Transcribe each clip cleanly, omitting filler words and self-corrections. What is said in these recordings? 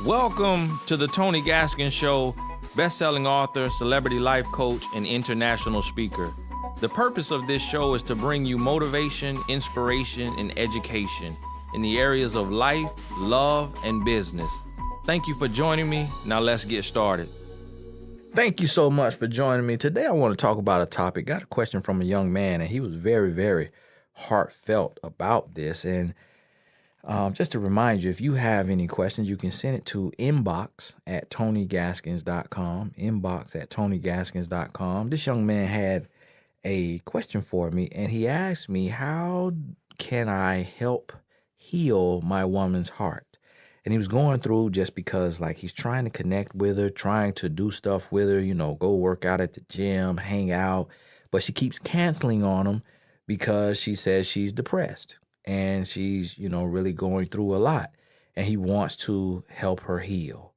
Welcome to the Tony Gaskin Show, best-selling author, celebrity life coach, and international speaker. The purpose of this show is to bring you motivation, inspiration, and education in the areas of life, love, and business. Thank you for joining me. Now let's get started. Thank you so much for joining me. Today I want to talk about a topic. Got a question from a young man, and he was very, very heartfelt about this. And just to remind you, if you have any questions, you can send it to inbox@tonygaskins.com, inbox@tonygaskins.com. This young man had a question for me, and he asked me, how can I help heal my woman's heart? And he was going through just because, like, he's trying to connect with her, trying to do stuff with her, go work out at the gym, hang out, but she keeps canceling on him because she says she's depressed. And she's, really going through a lot, and he wants to help her heal.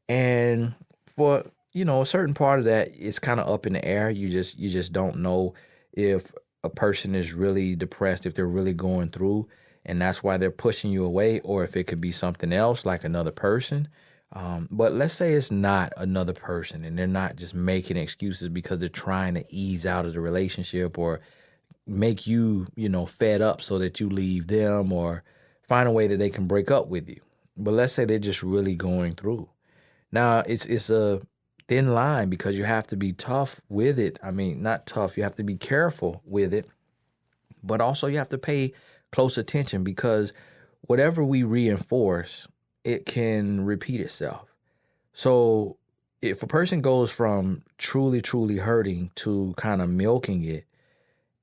And for, a certain part of that, it's kind of up in the air. You just don't know if a person is really depressed, if they're really going through, and that's why they're pushing you away, or if it could be something else like another person. But let's say it's not another person, and they're not just making excuses because they're trying to ease out of the relationship or make you, fed up so that you leave them or find a way that they can break up with you. But let's say they're just really going through. Now, it's a thin line because you have to be tough with it. I mean, not tough. You have to be careful with it, but also you have to pay close attention because whatever we reinforce, it can repeat itself. So if a person goes from truly, truly hurting to kind of milking it,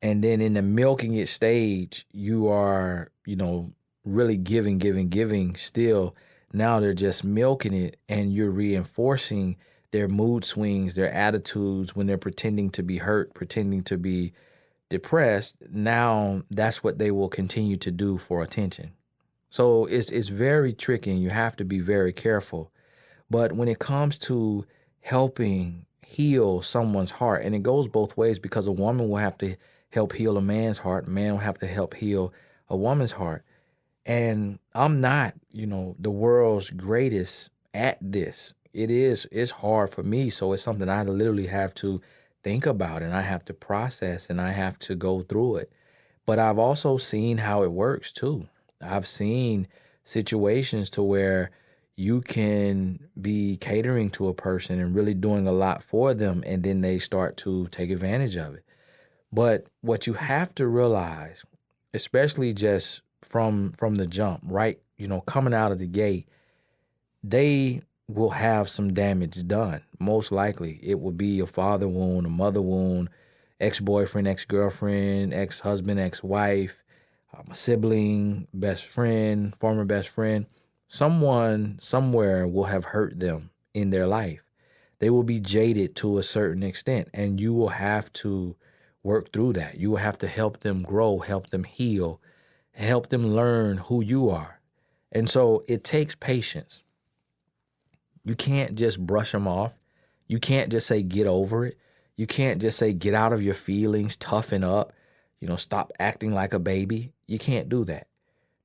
and then in the milking it stage, you are, really giving still. Now they're just milking it, and you're reinforcing their mood swings, their attitudes when they're pretending to be hurt, pretending to be depressed. Now that's what they will continue to do for attention. So it's very tricky, and you have to be very careful. But when it comes to helping heal someone's heart, and it goes both ways because a woman will have to help heal a man's heart. A man will have to help heal a woman's heart. And I'm not, the world's greatest at this. It's hard for me. So it's something I literally have to think about, and I have to process, and I have to go through it. But I've also seen how it works too. I've seen situations to where you can be catering to a person and really doing a lot for them, and then they start to take advantage of it. But what you have to realize, especially just from the jump, right? Coming out of the gate, they will have some damage done. Most likely it will be a father wound, a mother wound, ex-boyfriend, ex-girlfriend, ex-husband, ex-wife, a sibling, best friend, former best friend. Someone somewhere will have hurt them in their life. They will be jaded to a certain extent, and you will have to work through that. You will have to help them grow, help them heal, help them learn who you are. And so it takes patience. You can't just brush them off. You can't just say, get over it. You can't just say, get out of your feelings, toughen up, stop acting like a baby. You can't do that.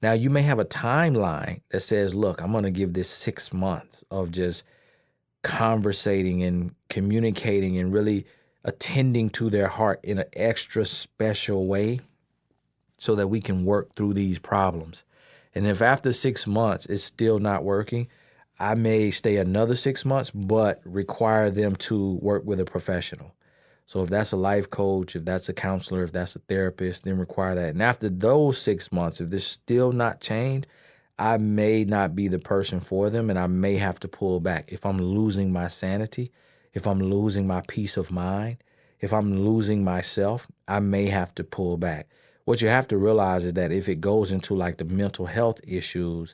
Now, you may have a timeline that says, look, I'm going to give this 6 months of just conversating and communicating and really attending to their heart in an extra special way so that we can work through these problems. And if after 6 months it's still not working, I may stay another 6 months, but require them to work with a professional. So if that's a life coach, if that's a counselor, if that's a therapist, then require that. And after those 6 months, if this still not changed, I may not be the person for them, and I may have to pull back. If I'm losing my sanity, if I'm losing my peace of mind, if I'm losing myself, I may have to pull back. What you have to realize is that if it goes into like the mental health issues,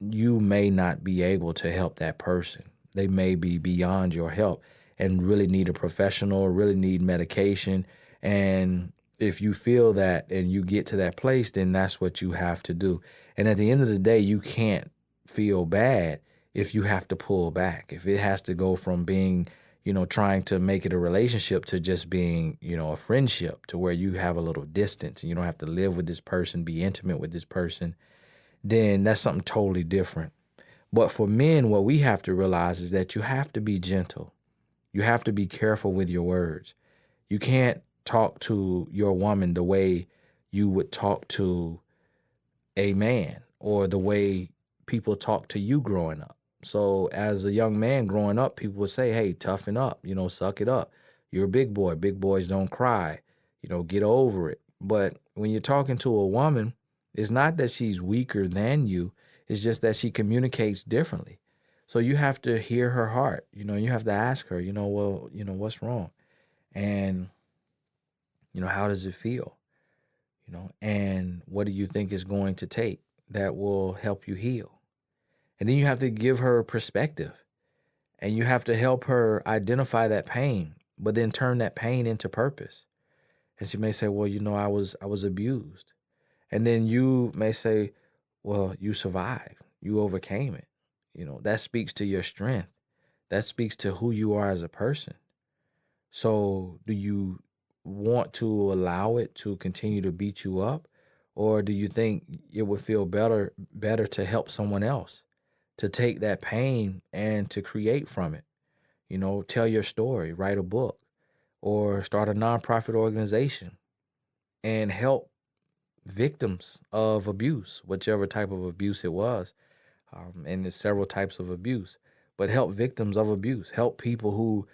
you may not be able to help that person. They may be beyond your help and really need a professional, really need medication. And if you feel that and you get to that place, then that's what you have to do. And at the end of the day, you can't feel bad if you have to pull back, if it has to go from being, trying to make it a relationship to just being, a friendship, to where you have a little distance and you don't have to live with this person, be intimate with this person, then that's something totally different. But for men, what we have to realize is that you have to be gentle. You have to be careful with your words. You can't talk to your woman the way you would talk to a man or the way people talk to you growing up. So as a young man growing up, people would say, hey, toughen up, suck it up. You're a big boy. Big boys don't cry. Get over it. But when you're talking to a woman, it's not that she's weaker than you. It's just that she communicates differently. So you have to hear her heart. You have to ask her, well, what's wrong? And, how does it feel? And what do you think is going to take that will help you heal? And then you have to give her perspective, and you have to help her identify that pain, but then turn that pain into purpose. And she may say, well, I was abused. And then you may say, well, you survived. You overcame it. That speaks to your strength. That speaks to who you are as a person. So do you want to allow it to continue to beat you up? Or do you think it would feel better to help someone else, to take that pain and to create from it? Tell your story, write a book, or start a nonprofit organization and help victims of abuse, whichever type of abuse it was. And there's several types of abuse, but help victims of abuse, help people who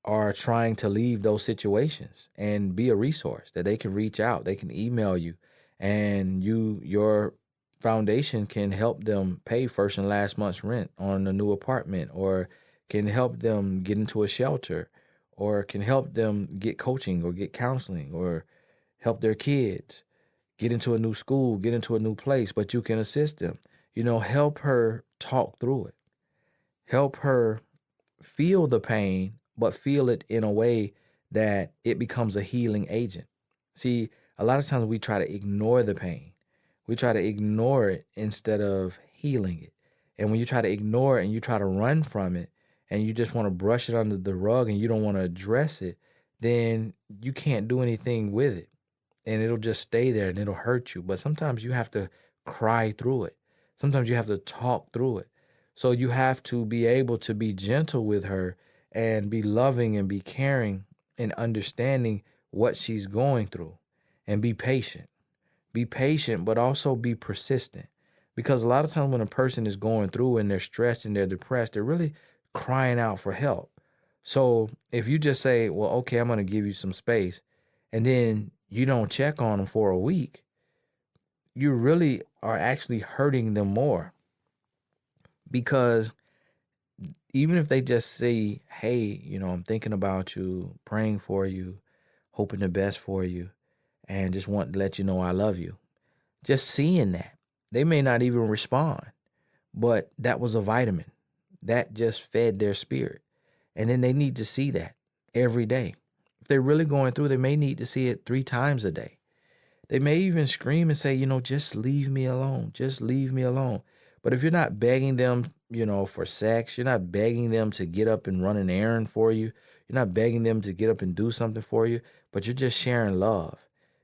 are trying to leave those situations, and be a resource that they can reach out. They can email you, and your foundation can help them pay first and last month's rent on a new apartment, or can help them get into a shelter, or can help them get coaching or get counseling, or help their kids get into a new school, get into a new place. But you can assist them. Help her talk through it. Help her feel the pain, but feel it in a way that it becomes a healing agent. See, a lot of times we try to ignore the pain. We try to ignore it instead of healing it. And when you try to ignore it and you try to run from it and you just want to brush it under the rug and you don't want to address it, then you can't do anything with it. And it'll just stay there and it'll hurt you. But sometimes you have to cry through it. Sometimes you have to talk through it. So you have to be able to be gentle with her and be loving and be caring and understanding what she's going through, and be patient. Be patient, but also be persistent. Because a lot of times when a person is going through and they're stressed and they're depressed, they're really crying out for help. So if you just say, well, okay, I'm going to give you some space, and then you don't check on them for a week, you really are actually hurting them more. Because even if they just say, hey, I'm thinking about you, praying for you, hoping the best for you, and just want to let you know I love you. Just seeing that, they may not even respond, but that was a vitamin that just fed their spirit. And then they need to see that every day. If they're really going through, they may need to see it 3 times a day. They may even scream and say, just leave me alone. Just leave me alone. But if you're not begging them, for sex, you're not begging them to get up and run an errand for you. You're not begging them to get up and do something for you, but you're just sharing love.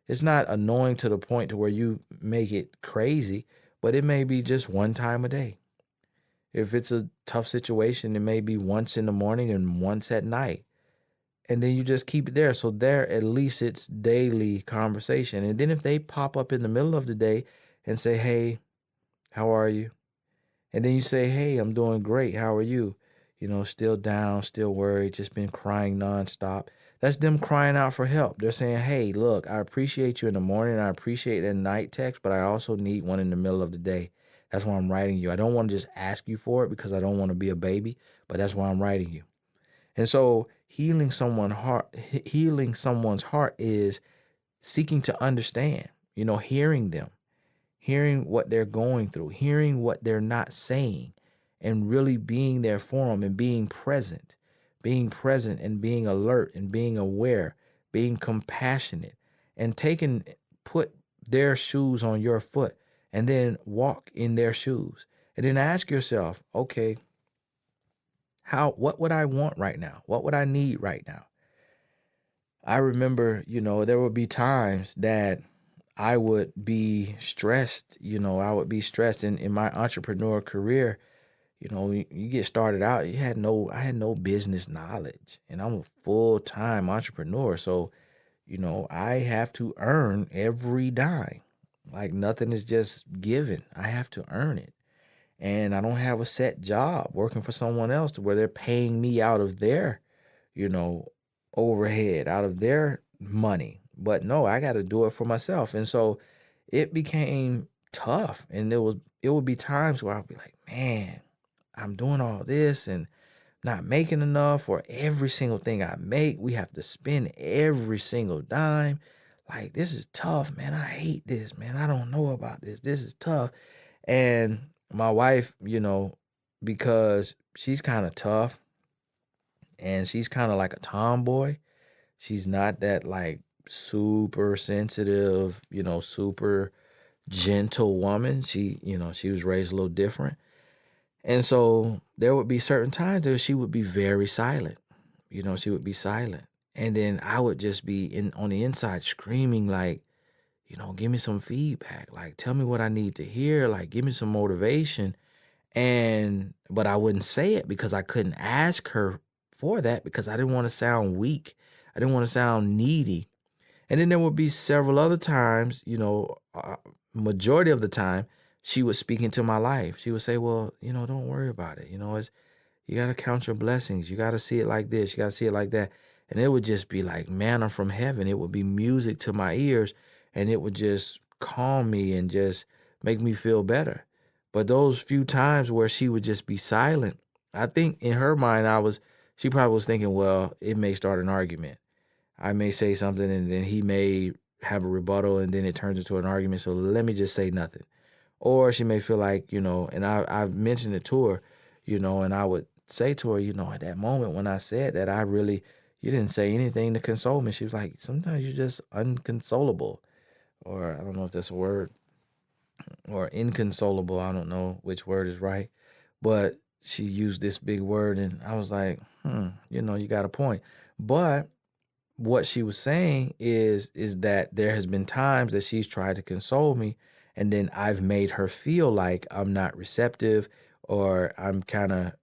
It's not annoying to the point to where you make it crazy, but it may be just 1 time a day. If it's a tough situation, it may be once in the morning and once at night. And then you just keep it there. So there, at least it's daily conversation. And then if they pop up in the middle of the day and say, hey, how are you? And then you say, hey, I'm doing great. How are you? Still down, still worried, just been crying nonstop. That's them crying out for help. They're saying, hey, look, I appreciate you in the morning. I appreciate that night text, but I also need one in the middle of the day. That's why I'm writing you. I don't want to just ask you for it because I don't want to be a baby, but that's why I'm writing you. And so healing someone's heart is seeking to understand, hearing them, hearing what they're going through, hearing what they're not saying, and really being there for them and being present and being alert and being aware, being compassionate, and put their shoes on your foot and then walk in their shoes. And then ask yourself, okay, what would I want right now? What would I need right now? I remember, there would be times that I would be stressed, in my entrepreneur career. You get started out, I had no business knowledge, and I'm a full-time entrepreneur. So, I have to earn every dime. Like nothing is just given. I have to earn it. And I don't have a set job working for someone else to where they're paying me out of their, you know, overhead, out of their money. But no, I got to do it for myself. And so it became tough. And it would be times where I'd be like, man, I'm doing all this and not making enough, or every single thing I make, we have to spend every single dime. Like, this is tough, man. I hate this, man. I don't know about this. This is tough. And my wife, because she's kind of tough and she's kind of like a tomboy, she's not that like super sensitive, super gentle woman. She was raised a little different. And so there would be certain times that she would be very silent. She would be silent. And then I would just be on the inside screaming like, give me some feedback. Like, tell me what I need to hear. Like, give me some motivation. But I wouldn't say it because I couldn't ask her for that because I didn't want to sound weak. I didn't want to sound needy. And then there would be several other times, majority of the time, she would speak into my life. She would say, well, don't worry about it. You got to count your blessings. You got to see it like this. You got to see it like that. And it would just be like manna from heaven. It would be music to my ears, and it would just calm me and just make me feel better. But those few times where she would just be silent, I think in her mind, she probably was thinking, well, it may start an argument. I may say something and then he may have a rebuttal and then it turns into an argument. So let me just say nothing. Or she may feel like, and I've mentioned it to her, and I would say to her, at that moment when I said that, you didn't say anything to console me. She was like, sometimes you're just unconsolable. Or I don't know if that's a word, or inconsolable. I don't know which word is right. But she used this big word and I was like, you got a point. But what she was saying is that there has been times that she's tried to console me, and then I've made her feel like I'm not receptive, or I'm kind of,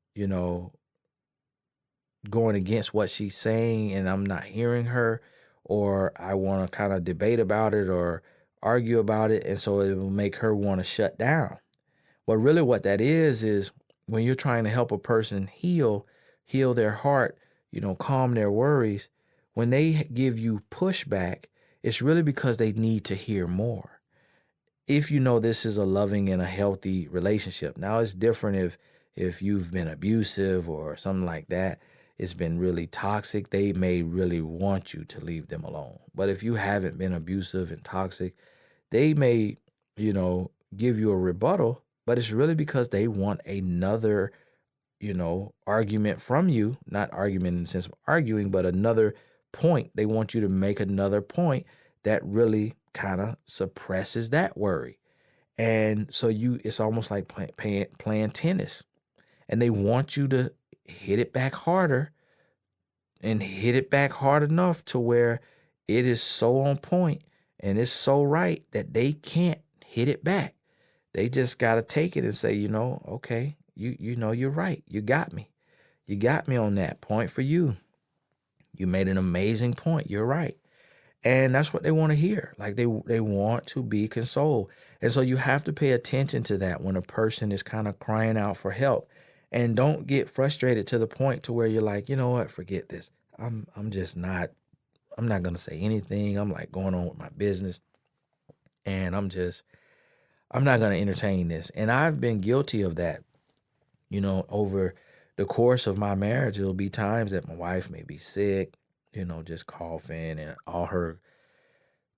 going against what she's saying and I'm not hearing her, or I want to kind of debate about it or argue about it. And so it will make her want to shut down. But really what that is when you're trying to help a person heal their heart, calm their worries, when they give you pushback, it's really because they need to hear more. If this is a loving and a healthy relationship. Now it's different if you've been abusive or something like that. It's been really toxic. They may really want you to leave them alone. But if you haven't been abusive and toxic, they may, give you a rebuttal, but it's really because they want another, argument from you, not argument in the sense of arguing, but another point. They want you to make another point that really kind of suppresses that worry. And so it's almost like playing tennis, and they want you to hit it back harder and hit it back hard enough to where it is so on point and it's so right that they can't hit it back. They just got to take it and say, okay, you're right. You got me. You got me on that point for you. You made an amazing point. You're right. And that's what they want to hear. Like they want to be consoled. And so you have to pay attention to that when a person is kind of crying out for help. And don't get frustrated to the point to where you're like, you know what, forget this. I'm not going to say anything. I'm like going on with my business. And I'm not going to entertain this. And I've been guilty of that, over the course of my marriage. It'll be times that my wife may be sick, just coughing, and all her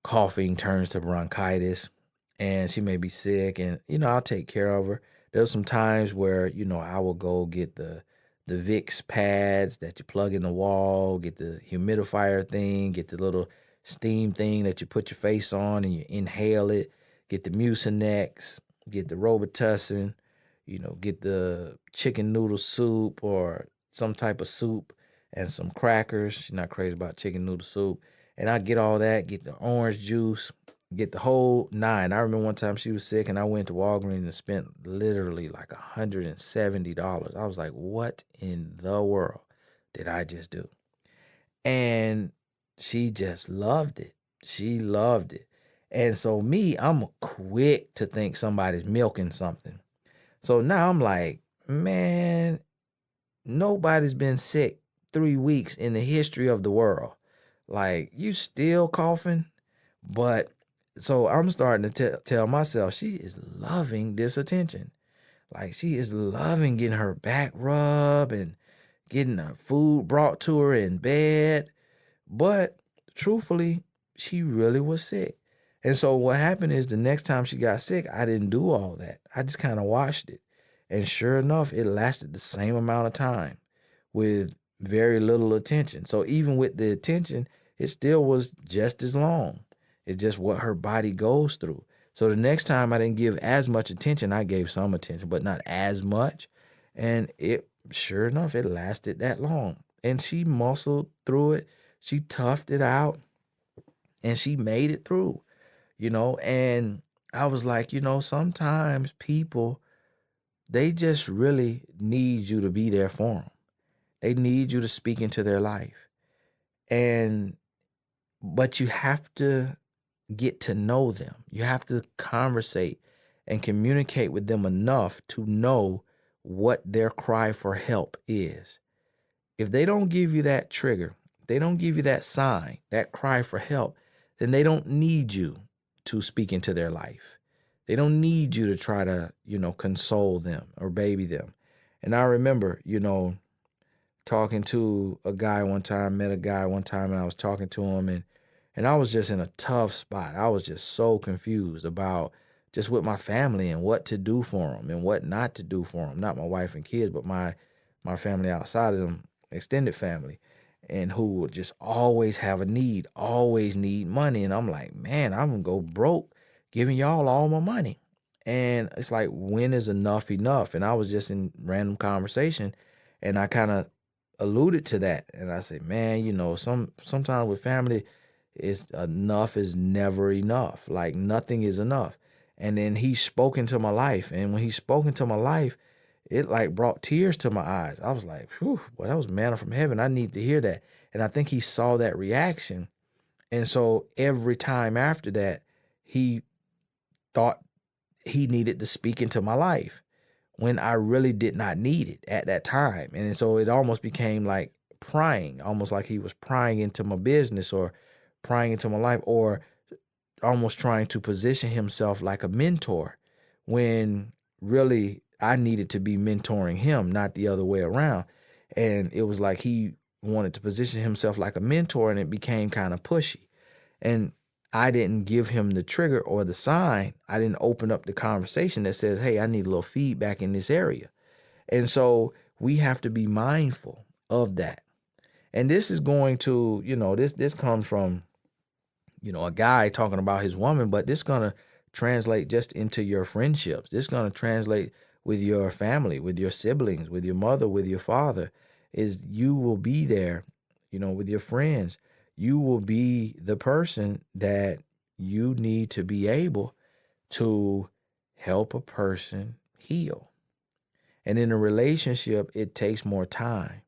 coughing turns to bronchitis, and she may be sick, and, I'll take care of her. There's some times where, I will go get the Vicks pads that you plug in the wall, get the humidifier thing, get the little steam thing that you put your face on and you inhale it, get the Mucinex, get the Robitussin, get the chicken noodle soup or some type of soup and some crackers. She's not crazy about chicken noodle soup. And I get all that, get the orange juice, get the whole nine. I remember one time she was sick and I went to Walgreens and spent literally like $170. I was like, what in the world did I just do? And she just loved it. She loved it. And so me, I'm quick to think somebody's milking something. So now I'm like, man, nobody's been sick 3 weeks in the history of the world. Like, you still coughing? But so I'm starting to tell myself she is loving this attention. Like, she is loving getting her back rubbed and getting her food brought to her in bed. But truthfully, she really was sick. And so what happened is the next time she got sick, I didn't do all that. I just kind of watched it. And sure enough, it lasted the same amount of time with very little attention. So even with the attention, it still was just as long. It's just what her body goes through. So the next time I didn't give as much attention, I gave some attention, but not as much. And it, sure enough, it lasted that long. And she muscled through it. She toughed it out and she made it through, and I was like, sometimes people, they just really need you to be there for them. They need you to speak into their life. But you have to get to know them. You have to conversate and communicate with them enough to know what their cry for help is. If they don't give you that trigger, they don't give you that sign, that cry for help, then they don't need you to speak into their life. They don't need you to try to, console them or baby them. And I remember, talking to a guy one time, met a guy one time, and I was talking to him, and I was just in a tough spot. I was just so confused about just with my family and what to do for them and what not to do for them. Not my wife and kids, but my family outside of them, extended family, and who would just always have a need, always need money. And I'm like, man, I'm gonna go broke giving y'all all my money. And it's like, when is enough enough? And I was just in random conversation and I kind of alluded to that. And I said, man, sometimes with family, it's enough is never enough. Like, nothing is enough. And then he spoke into my life. And when he spoke into my life, it like brought tears to my eyes. I was like, whew, boy, that was manna from heaven. I need to hear that. And I think he saw that reaction. And so every time after that, he thought he needed to speak into my life when I really did not need it at that time. And so it almost became like prying, almost like he was prying into my business or prying into my life, or almost trying to position himself like a mentor when really I needed to be mentoring him, not the other way around. And it was like he wanted to position himself like a mentor, and it became kind of pushy. And I didn't give him the trigger or the sign. I didn't open up the conversation that says, hey, I need a little feedback in this area. And so we have to be mindful of that. And this is going to, this comes from, a guy talking about his woman, but this is going to translate just into your friendships. This is going to translate with your family, with your siblings, with your mother, with your father, is you will be there, with your friends. You will be the person that you need to be able to help a person heal. And in a relationship, it takes more time.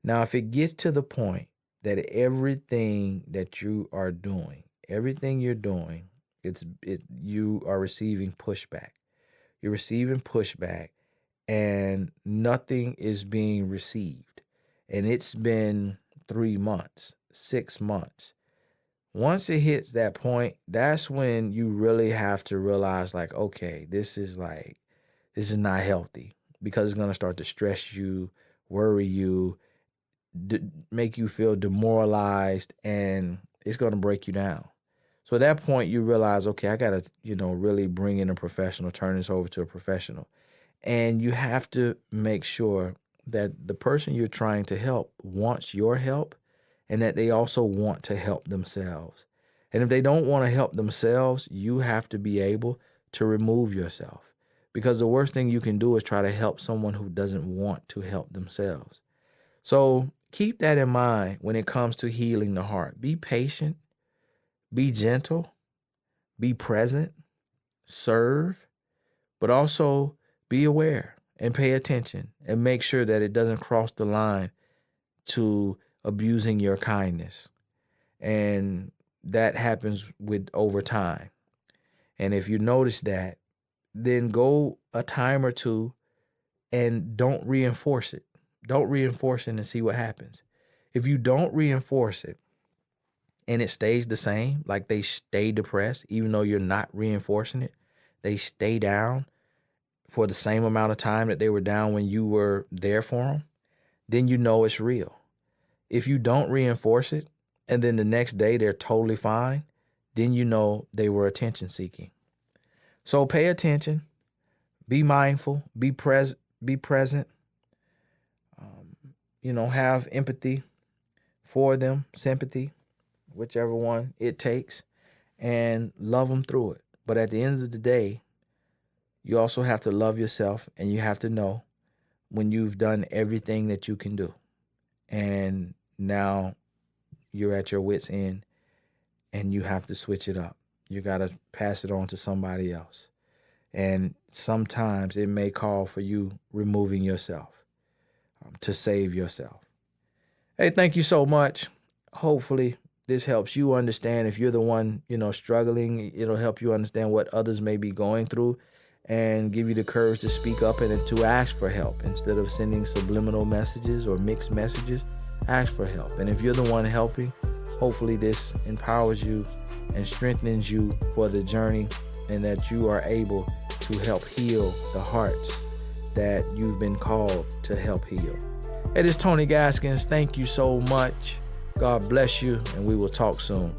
Now, if it gets to the point that everything that you are doing, everything you're doing, you are receiving pushback. You're receiving pushback and nothing is being received. And it's been 3 months, 6 months. Once it hits that point, that's when you really have to realize, like, okay, this is not healthy, because it's going to start to stress you, worry you, make you feel demoralized, and it's going to break you down. So at that point, you realize, okay, I got to, really bring in a professional, turn this over to a professional. And you have to make sure that the person you're trying to help wants your help, and that they also want to help themselves. And if they don't want to help themselves, you have to be able to remove yourself, because the worst thing you can do is try to help someone who doesn't want to help themselves. So keep that in mind when it comes to healing the heart. Be patient, be gentle, be present, serve, but also be aware and pay attention and make sure that it doesn't cross the line to abusing your kindness. And that happens with over time. And if you notice that, then go a time or two and don't reinforce it. Don't reinforce it and see what happens. If you don't reinforce it and it stays the same, like they stay depressed, even though you're not reinforcing it, they stay down for the same amount of time that they were down when you were there for them, then you know it's real. If you don't reinforce it and then the next day they're totally fine, then you know they were attention seeking. So pay attention, be mindful, be present, have empathy for them, sympathy, whichever one it takes, and love them through it. But at the end of the day, you also have to love yourself, and you have to know when you've done everything that you can do. And now you're at your wit's end and you have to switch it up. You got to pass it on to somebody else. And sometimes it may call for you removing yourself to save yourself. Hey, thank you so much. Hopefully this helps you understand. If you're the one, struggling, it'll help you understand what others may be going through and give you the courage to speak up and to ask for help. Instead of sending subliminal messages or mixed messages, ask for help. And if you're the one helping, hopefully this empowers you and strengthens you for the journey, and that you are able to help heal the hearts that you've been called to help heal. It is Tony Gaskins. Thank you so much. God bless you, and we will talk soon.